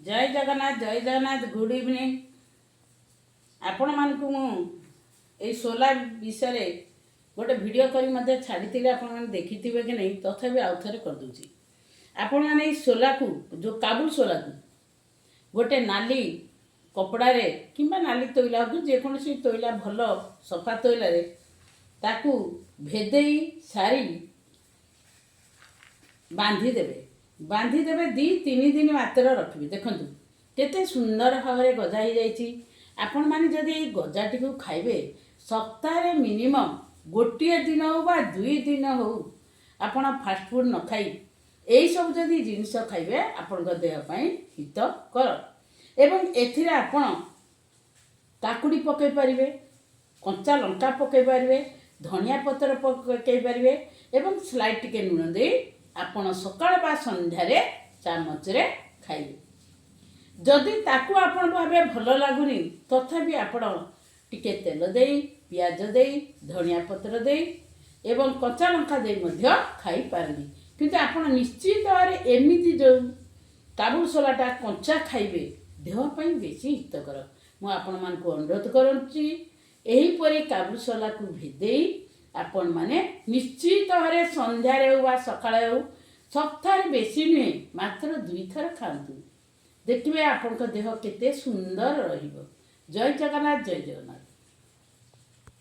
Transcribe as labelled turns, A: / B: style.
A: जय Jagannath good evening. आपण मानकु मु ए सोला विषय गोटे वीडियो करी मध्य छाड़ी आपण मैंने देखी कि नहीं तथापि आउ थे कर दूची। आपण मैंने सोला को जो काबुल सोला को गोटे नाली कपड़ा रे किंबा नाली तैला हो जेकोसी तैला भल सफा तैला रे ताकू भेदेई सारी बांधी देवे 2-3 दिन मात्र रखिए। देखु केते सुंदर भाव में गजा हो जाइए। आपण मैंने जदि ये गजाटी को खाइबे सप्ताह मिनिमम गोटे दिन हो बा 2 दिन हो आपण फास्टफुड न खाई यही सब जदि जिनस खाइबे आपण देहपाई हितकर एवं एथिरे आपण काकुड़ी पकई पारिबे, कंचा लंका पकई पारिबे, धनिया पत्र पकई पारिबे एवं स्लाइड टिके लुण दे आपण सकाळ बा संध्यारे चामच रे खाइबे। जदि ताकू आपण भाबे भल लागुनी तथापि आपण टिके तेल देई, पियाज देई, धनिया पत्र देई एवं कच्चा लंका देई मध्य खाई पारनी। किंतु आपण निश्चित भावे एमिति जो काबुल सोलाटा कंचा खाइबे देह पई बेसी हितकर। मु आपण मान को अनुरोध करूची एही परी काबुल सोला को भेदेई आपण माने निश्चित भावे संध्यारे वा सकाळे हो सप्ताह बेसी नुहे मात्र 2 थर खातु। देखिए आपण देह केते सुंदर रहिबो। जय जगन्नाथ जय जगन्नाथ।